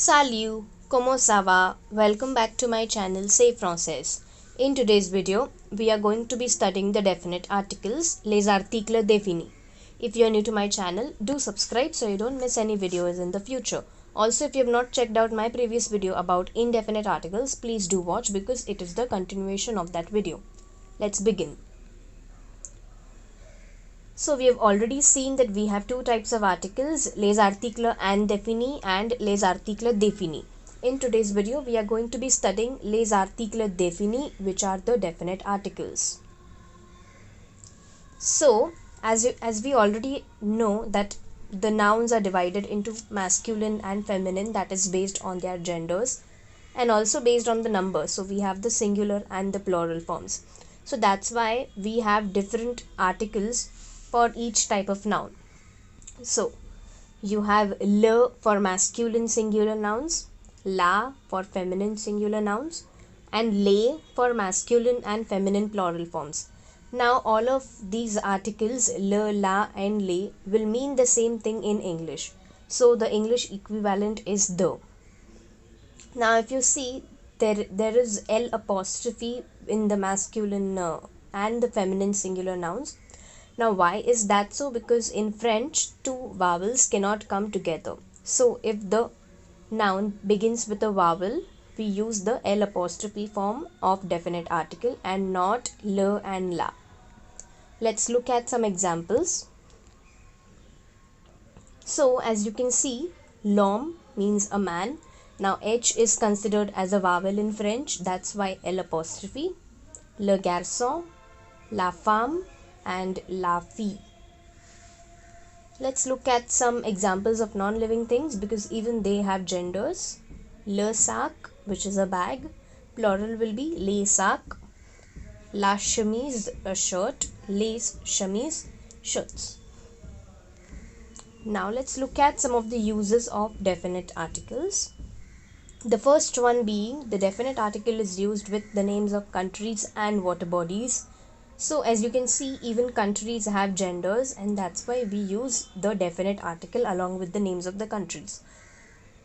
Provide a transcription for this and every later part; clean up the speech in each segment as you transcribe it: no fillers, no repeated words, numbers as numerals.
Salut, comment ça va? Welcome back to my channel C'est Français. In today's video, we are going to be studying the definite articles, les articles définis. If you are new to my channel, do subscribe so you don't miss any videos in the future. Also, if you have not checked out my previous video about indefinite articles, please do watch because it is the continuation of that video. Let's begin. So we have already seen that we have two types of articles, les articles indéfinis and les articles définis. In today's video, we are going to be studying les articles définis, which are the definite articles. So, as we already know that the nouns are divided into masculine and feminine, that is based on their genders, and also based on the numbers. So we have the singular and the plural forms. So that's why we have different articles for each type of noun. So you have le for masculine singular nouns, la for feminine singular nouns, and le for masculine and feminine plural forms. Now all of these articles le, la and le will mean the same thing in English. So the English equivalent is the. Now if you see, there is L apostrophe in the masculine and the feminine singular nouns. Now why is that so? Because in French two vowels cannot come together. So if the noun begins with a vowel, we use the L apostrophe form of definite article and not le and la. Let's look at some examples. So as you can see, l'homme means a man. Now H is considered as a vowel in French, that's why L apostrophe. Le garçon, la femme and la fille. Let's look at some examples of non-living things because even they have genders. Le sac, which is a bag, plural will be les sacs. La chemise, a shirt, les chemises, shirts. Now let's look at some of the uses of definite articles. The first one being the definite article is used with the names of countries and water bodies. So as you can see, even countries have genders and that's why we use the definite article along with the names of the countries.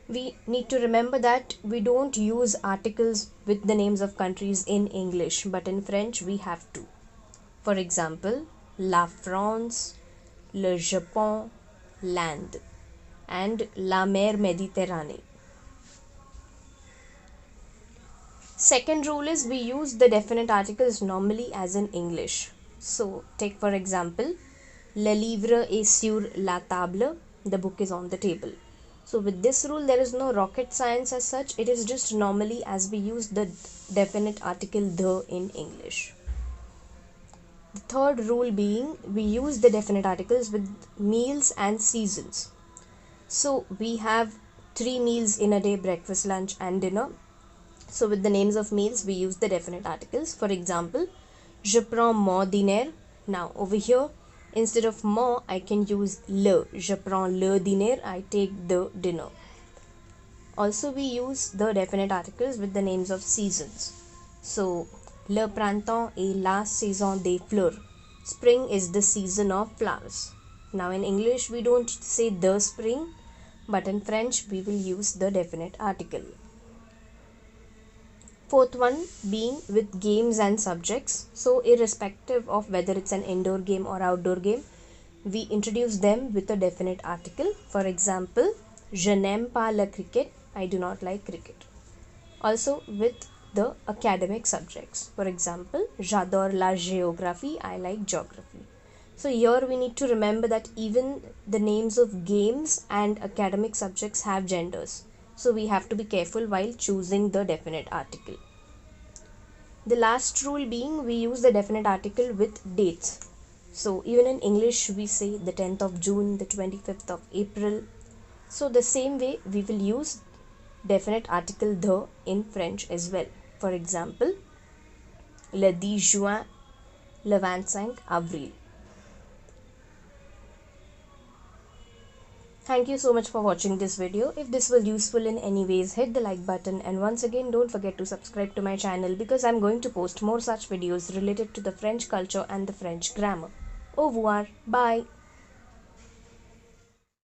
We need to remember that we don't use articles with the names of countries in English, but in French we have to. For example, la France, le Japon, l'Inde, and la mer Méditerranée. Second rule is we use the definite articles normally as in English. So take for example, le livre est sur la table, the book is on the table. So with this rule there is no rocket science as such, it is just normally as we use the definite article the in English. The third rule being we use the definite articles with meals and seasons. So we have 3 meals in a day, breakfast, lunch and dinner. So with the names of meals, we use the definite articles. For example, je prends mon dîner. Now over here, instead of mon, I can use le. Je prends le dîner. I take the dinner. Also, we use the definite articles with the names of seasons. So, le printemps est la saison des fleurs. Spring is the season of flowers. Now in English, we don't say the spring, but in French, we will use the definite article. Fourth one being with games and subjects. So irrespective of whether it's an indoor game or outdoor game, we introduce them with a definite article. For example, je n'aime pas le cricket. I do not like cricket. Also with the academic subjects. For example, j'adore la géographie. I like geography. So here we need to remember that even the names of games and academic subjects have genders. So we have to be careful while choosing the definite article. The last rule being we use the definite article with dates. So even in English we say the 10th of June, the 25th of April. So the same way we will use definite article the in French as well. For example, le 10 juin, le 25 avril. Thank you so much for watching this video. If this was useful in any ways, hit the like button and once again don't forget to subscribe to my channel because I'm going to post more such videos related to the French culture and the French grammar. Au revoir. Bye.